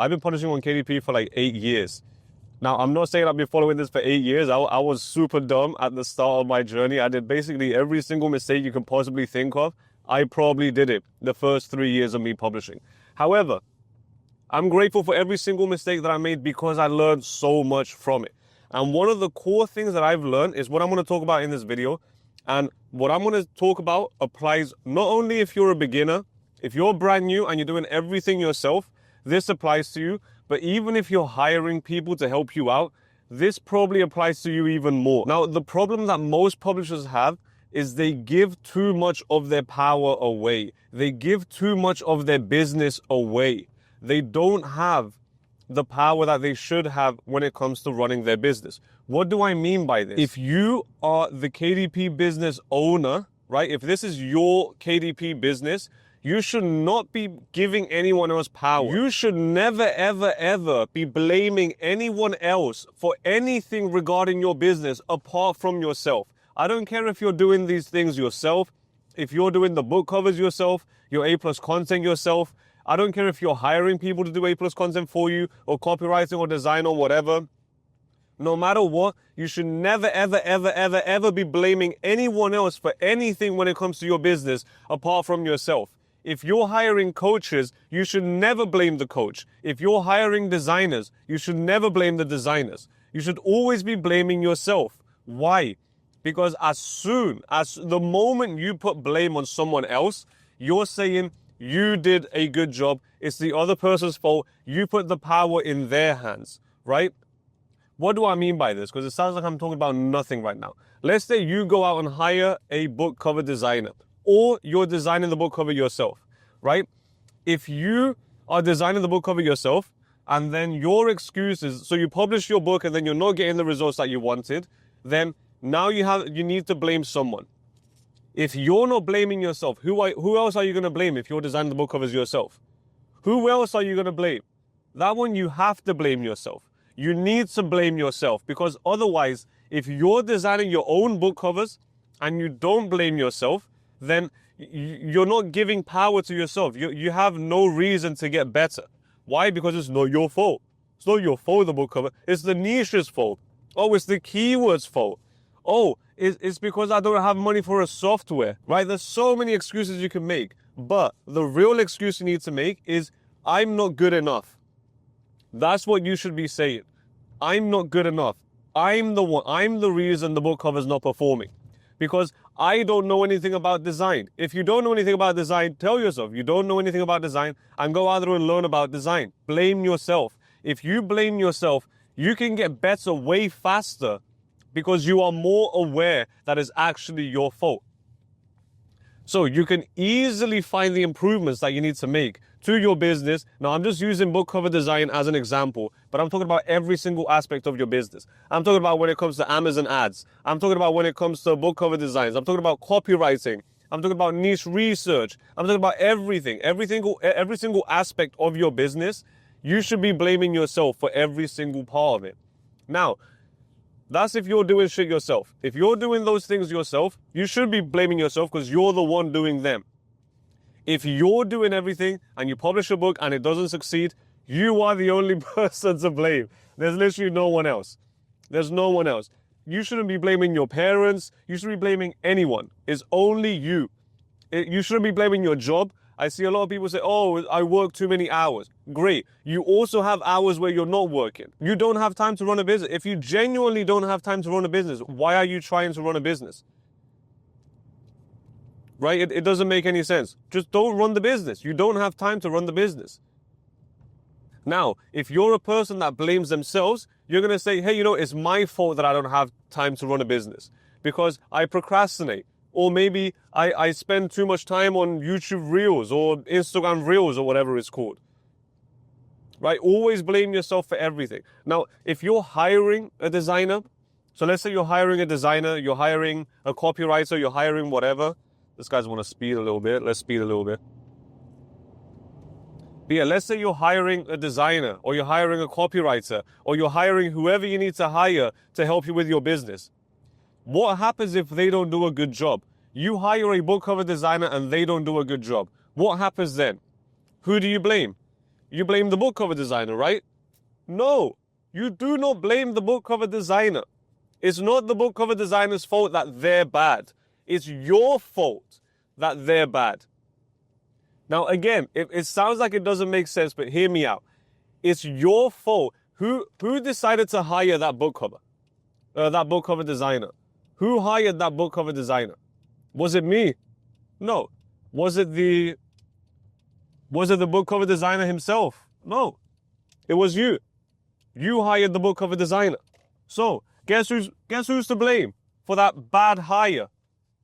I've been publishing on KDP for like 8 years. Now, I'm not saying I've been following this for 8 years. I was super dumb at the start of my journey. I did basically every single mistake you can possibly think of. I probably did it the first 3 years of me publishing. However, I'm grateful for every single mistake that I made because I learned so much from it. And one of the core things that I've learned is what I'm going to talk about in this video. And what I'm going to talk about applies not only if you're a beginner, if you're brand new and you're doing everything yourself, this applies to you. But even if you're hiring people to help you out, this probably applies to you even more. Now, the problem that most publishers have is they give too much of their power away. They give too much of their business away. They don't have the power that they should have when it comes to running their business. What do I mean by this? If you are the KDP business owner, right? If this is your KDP business, you should not be giving anyone else power. You should never, ever, ever be blaming anyone else for anything regarding your business apart from yourself. I don't care if you're doing these things yourself, if you're doing the book covers yourself, your A+ content yourself. I don't care if you're hiring people to do A+ content for you or copywriting or design or whatever. No matter what, you should never, ever, ever, ever, ever be blaming anyone else for anything when it comes to your business apart from yourself. If you're hiring coaches, you should never blame the coach. If you're hiring designers, you should never blame the designers. You should always be blaming yourself. Why? Because as the moment you put blame on someone else, you're saying you did a good job. It's the other person's fault. You put the power in their hands, right? What do I mean by this? Because it sounds like I'm talking about nothing right now. Let's say you go out and hire a book cover designer, or you're designing the book cover yourself, right? If you are designing the book cover yourself, and then your excuse is, so you publish your book and then you're not getting the results that you wanted, then now you need to blame someone. If you're not blaming yourself, who else are you going to blame if you're designing the book covers yourself? Who else are you going to blame? That one you have to blame yourself. You need to blame yourself, because otherwise, if you're designing your own book covers and you don't blame yourself, then you're not giving power to yourself. You have no reason to get better. Why? Because it's not your fault. It's not your fault, the book cover. It's the niche's fault. Oh, it's the keywords fault. Oh, it's because I don't have money for a software, right? There's so many excuses you can make. But the real excuse you need to make is, I'm not good enough. That's what you should be saying. I'm not good enough. I'm the reason the book cover is not performing. Because I don't know anything about design. If you don't know anything about design, tell yourself you don't know anything about design and go out there and learn about design. Blame yourself. If you blame yourself, you can get better way faster because you are more aware that it's actually your fault. So you can easily find the improvements that you need to make to your business. Now, I'm just using book cover design as an example, but I'm talking about every single aspect of your business. I'm talking about when it comes to Amazon ads. I'm talking about when it comes to book cover designs. I'm talking about copywriting. I'm talking about niche research. I'm talking about everything. Every single aspect of your business, you should be blaming yourself for every single part of it. Now, that's if you're doing shit yourself. If you're doing those things yourself, you should be blaming yourself because you're the one doing them. If you're doing everything and you publish a book and it doesn't succeed, you are the only person to blame. There's literally no one else. There's no one else. You shouldn't be blaming your parents. You shouldn't be blaming anyone. It's only you. You shouldn't be blaming your job. I see a lot of people say, oh, I work too many hours. Great. You also have hours where you're not working. You don't have time to run a business. If you genuinely don't have time to run a business, why are you trying to run a business? Right? It doesn't make any sense. Just don't run the business. You don't have time to run the business. Now, if you're a person that blames themselves, you're going to say, hey, it's my fault that I don't have time to run a business because I procrastinate. Or maybe I spend too much time on YouTube Reels or Instagram Reels or whatever it's called. Right? Always blame yourself for everything. Now, if you're hiring a designer, so let's say you're hiring a designer, you're hiring a copywriter, you're hiring whatever. This guy's want to speed a little bit. Let's speed a little bit. But yeah, let's say you're hiring a designer or you're hiring a copywriter or you're hiring whoever you need to hire to help you with your business. What happens if they don't do a good job? You hire a book cover designer and they don't do a good job. What happens then? Who do you blame? You blame the book cover designer, right? No, you do not blame the book cover designer. It's not the book cover designer's fault that they're bad. It's your fault that they're bad. Now, again, it sounds like it doesn't make sense, but hear me out. It's your fault. Who decided to hire that book cover designer? Who hired that book cover designer? Was it me? No. Was it the book cover designer himself? No. It was you. You hired the book cover designer. So, guess who's to blame for that bad hire?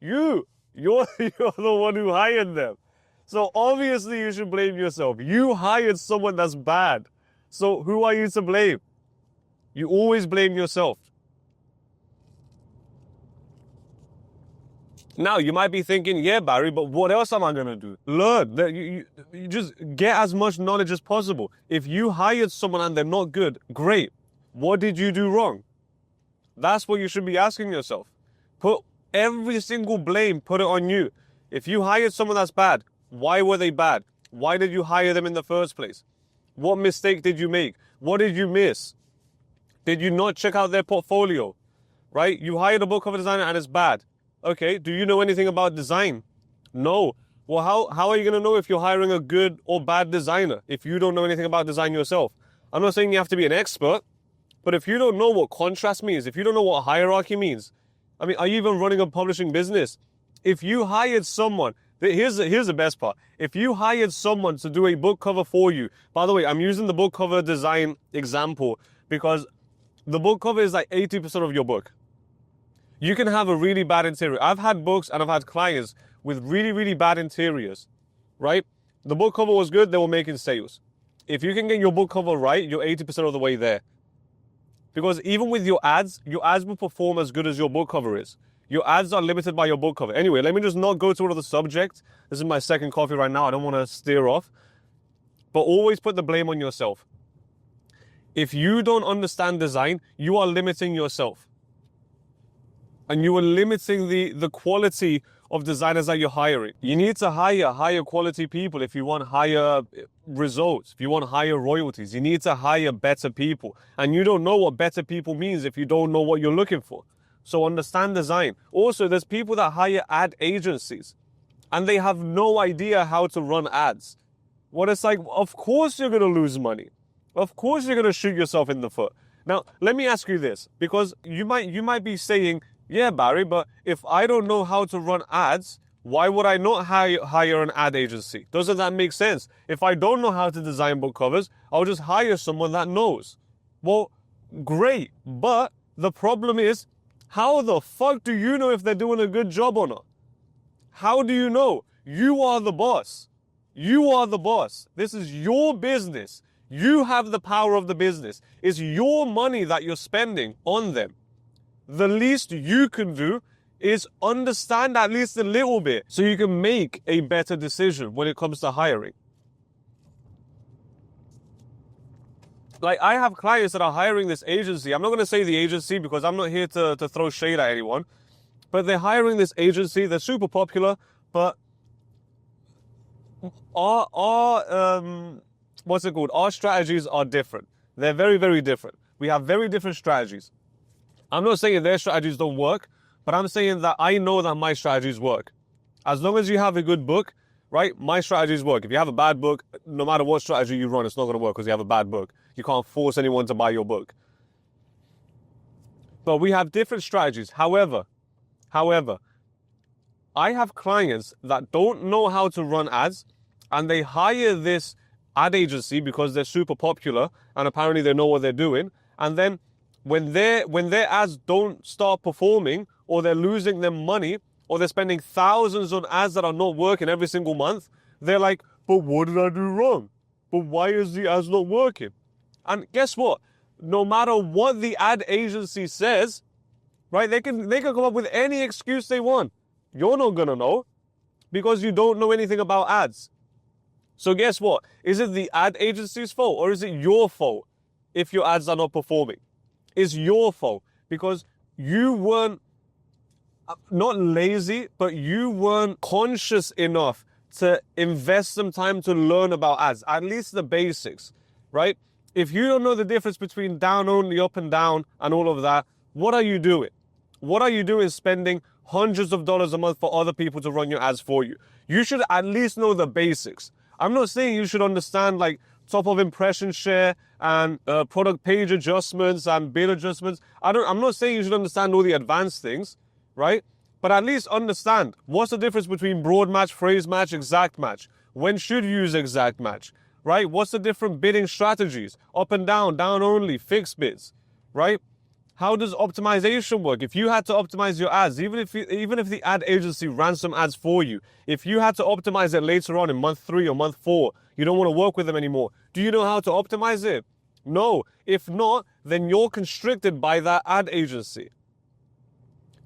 You. You're the one who hired them. So obviously you should blame yourself. You hired someone that's bad. So who are you to blame? You always blame yourself. Now, you might be thinking, yeah, Barry, but what else am I going to do? Learn. You just get as much knowledge as possible. If you hired someone and they're not good, great. What did you do wrong? That's what you should be asking yourself. Put every single blame, put it on you. If you hired someone that's bad, why were they bad? Why did you hire them in the first place? What mistake did you make? What did you miss? Did you not check out their portfolio? Right? You hired a book cover designer and it's bad. Okay, do you know anything about design? No. Well, how are you going to know if you're hiring a good or bad designer if you don't know anything about design yourself? I'm not saying you have to be an expert, but if you don't know what contrast means, if you don't know what hierarchy means, I mean, are you even running a publishing business? If you hired someone, here's the best part. If you hired someone to do a book cover for you, by the way, I'm using the book cover design example because the book cover is like 80% of your book. You can have a really bad interior. I've had books and I've had clients with really, really bad interiors, right? The book cover was good, they were making sales. If you can get your book cover right, you're 80% of the way there. Because even with your ads will perform as good as your book cover is. Your ads are limited by your book cover. Anyway, let me just not go to another subject. This is my second coffee right now. I don't want to steer off. But always put the blame on yourself. If you don't understand design, you are limiting yourself. And you are limiting the quality of designers that you're hiring. You need to hire higher quality people if you want higher results, if you want higher royalties. You need to hire better people. And you don't know what better people means if you don't know what you're looking for. So understand design. Also, there's people that hire ad agencies and they have no idea how to run ads. What it's like, of course you're going to lose money. Of course you're going to shoot yourself in the foot. Now, let me ask you this, because you might be saying, yeah, Barry, but if I don't know how to run ads, why would I not hire an ad agency? Doesn't that make sense? If I don't know how to design book covers, I'll just hire someone that knows. Well, great. But the problem is, how the fuck do you know if they're doing a good job or not? How do you know? You are the boss. You are the boss. This is your business. You have the power of the business. It's your money that you're spending on them. The least you can do is understand at least a little bit so you can make a better decision when it comes to hiring. Like, I have clients that are hiring this agency. I'm not going to say the agency because I'm not here to throw shade at anyone. But they're hiring this agency. They're super popular. But our strategies are different. They're very, very different. We have very different strategies. I'm not saying their strategies don't work, but I'm saying that I know that my strategies work. As long as you have a good book, right, my strategies work. If you have a bad book, no matter what strategy you run, it's not going to work because you have a bad book. You can't force anyone to buy your book. But we have different strategies. However, I have clients that don't know how to run ads and they hire this ad agency because they're super popular and apparently they know what they're doing. And then when their ads don't start performing or they're losing them money or they're spending thousands on ads that are not working every single month, they're like, but what did I do wrong? But why is the ads not working? And guess what? No matter what the ad agency says, right, they can come up with any excuse they want. You're not going to know because you don't know anything about ads. So guess what? Is it the ad agency's fault or is it your fault if your ads are not performing? It's your fault because you weren't, not lazy, but you weren't conscious enough to invest some time to learn about ads, at least the basics, right? If you don't know the difference between down only, up and down, and all of that, what are you doing? What are you doing spending hundreds of dollars a month for other people to run your ads for you? You should at least know the basics. I'm not saying you should understand like top of impression share and product page adjustments and bid adjustments. I'm not saying you should understand all the advanced things, right? But at least understand what's the difference between broad match, phrase match, exact match. When should you use exact match, right? What's the different bidding strategies? Up and down only, fixed bids, right? How does optimization work? If you had to optimize your ads, even if the ad agency ran some ads for you, if you had to optimize it later on in month 3 or month 4, you don't want to work with them anymore. Do you know how to optimize it? No. If not, then you're constricted by that ad agency.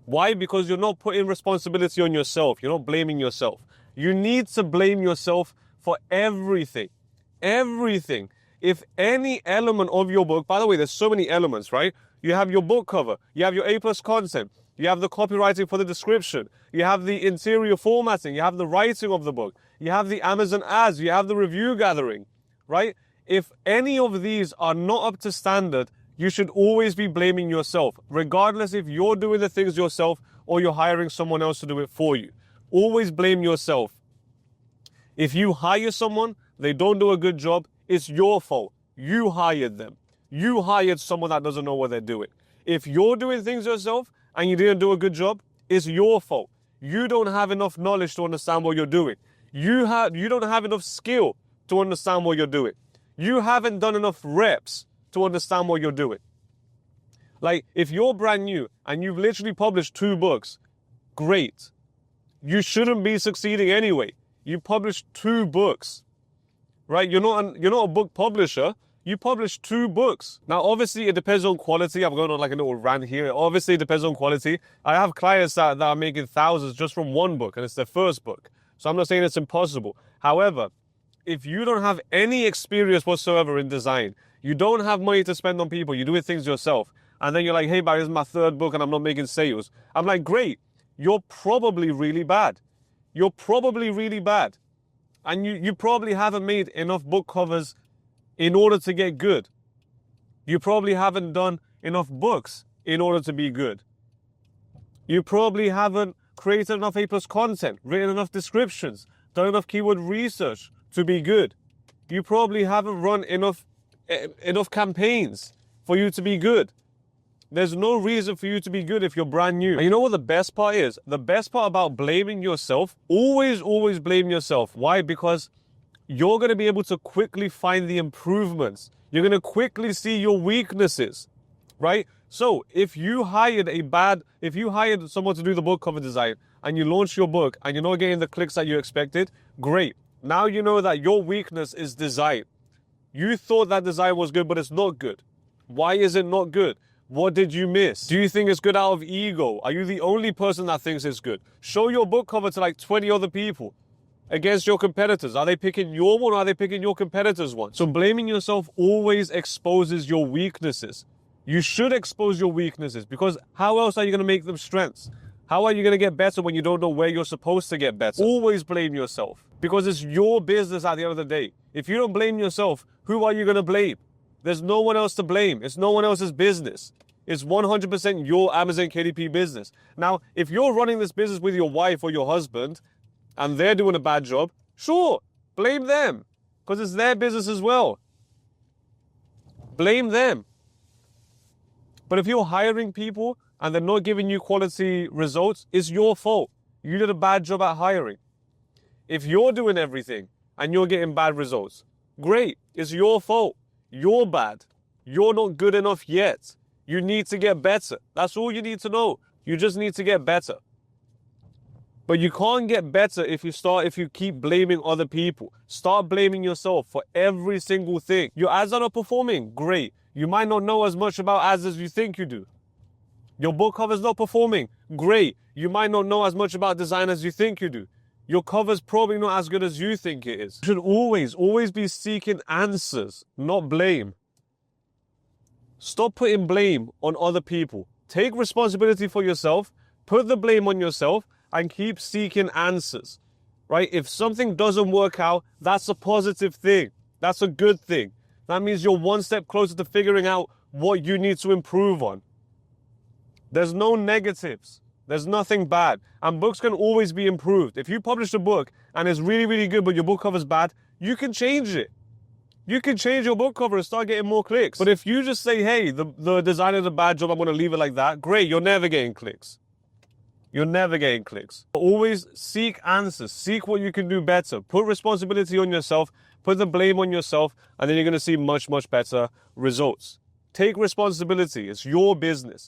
Why? Because you're not putting responsibility on yourself. You're not blaming yourself. You need to blame yourself for everything. Everything. If any element of your book, by the way, there's so many elements, right? You have your book cover, you have your A+ content, you have the copywriting for the description, you have the interior formatting, you have the writing of the book, you have the Amazon ads, you have the review gathering, right? If any of these are not up to standard, you should always be blaming yourself, regardless if you're doing the things yourself or you're hiring someone else to do it for you. Always blame yourself. If you hire someone, they don't do a good job, it's your fault. You hired them. You hired someone that doesn't know what they're doing. If you're doing things yourself and you didn't do a good job, it's your fault. You don't have enough knowledge to understand what you're doing. You don't have enough skill to understand what you're doing. You haven't done enough reps to understand what you're doing. Like, if you're brand new and you've literally published 2 books, great. You shouldn't be succeeding anyway. You published 2 books, right? You're not a book publisher. You published 2 books. Now, obviously, it depends on quality. I'm going on like a little rant here. Obviously, it depends on quality. I have clients that are making thousands just from 1 book, and it's their first book. So I'm not saying it's impossible. However, if you don't have any experience whatsoever in design, you don't have money to spend on people, you're doing things yourself, and then you're like, hey, Barry, this is my 3rd book and I'm not making sales. I'm like, great. You're probably really bad. You're probably really bad. And you probably haven't made enough book covers in order to get good. You probably haven't done enough books in order to be good. You probably haven't created enough A+ content, written enough descriptions, done enough keyword research to be good. You probably haven't run enough campaigns for you to be good. There's no reason for you to be good if you're brand new. And you know what the best part is? The best part about blaming yourself, always blame yourself. Why? Because you're going to be able to quickly find the improvements. You're going to quickly see your weaknesses, right? So if you hired someone to do the book cover design and you launch your book and you're not getting the clicks that you expected, great. Now you know that your weakness is design. You thought that design was good, but it's not good. Why is it not good? What did you miss? Do you think it's good out of ego? Are you the only person that thinks it's good? Show your book cover to like 20 other people against your competitors. Are they picking your one or are they picking your competitor's one? So blaming yourself always exposes your weaknesses. You should expose your weaknesses because how else are you going to make them strengths? How are you going to get better when you don't know where you're supposed to get better? Always blame yourself because it's your business at the end of the day. If you don't blame yourself, who are you going to blame? There's no one else to blame. It's no one else's business. It's 100% your Amazon KDP business. Now, if you're running this business with your wife or your husband and they're doing a bad job, sure, blame them because it's their business as well. Blame them. But if you're hiring people and they're not giving you quality results, it's your fault. You did a bad job at hiring. If you're doing everything and you're getting bad results, great, it's your fault. You're bad. You're not good enough yet. You need to get better. That's all you need to know. You just need to get better. But you can't get better if you keep blaming other people. Start blaming yourself for every single thing. Your ads are not performing, great. You might not know as much about ads as you think you do. Your book cover's not performing, great. You might not know as much about design as you think you do. Your cover's probably not as good as you think it is. You should always be seeking answers, not blame. Stop putting blame on other people. Take responsibility for yourself, put the blame on yourself, and keep seeking answers. right? If something doesn't work out, that's a positive thing. That's a good thing. That means you're one step closer to figuring out what you need to improve on. There's no negatives. There's nothing bad. And books can always be improved. If you publish a book and it's really, really good, but your book cover's bad, you can change it. You can change your book cover and start getting more clicks. But if you just say, hey, the design is a bad job, I'm going to leave it like that, great, you're never getting clicks. You're never getting clicks. Always seek answers. Seek what you can do better. Put responsibility on yourself. Put the blame on yourself. And then you're going to see much, much better results. Take responsibility. It's your business.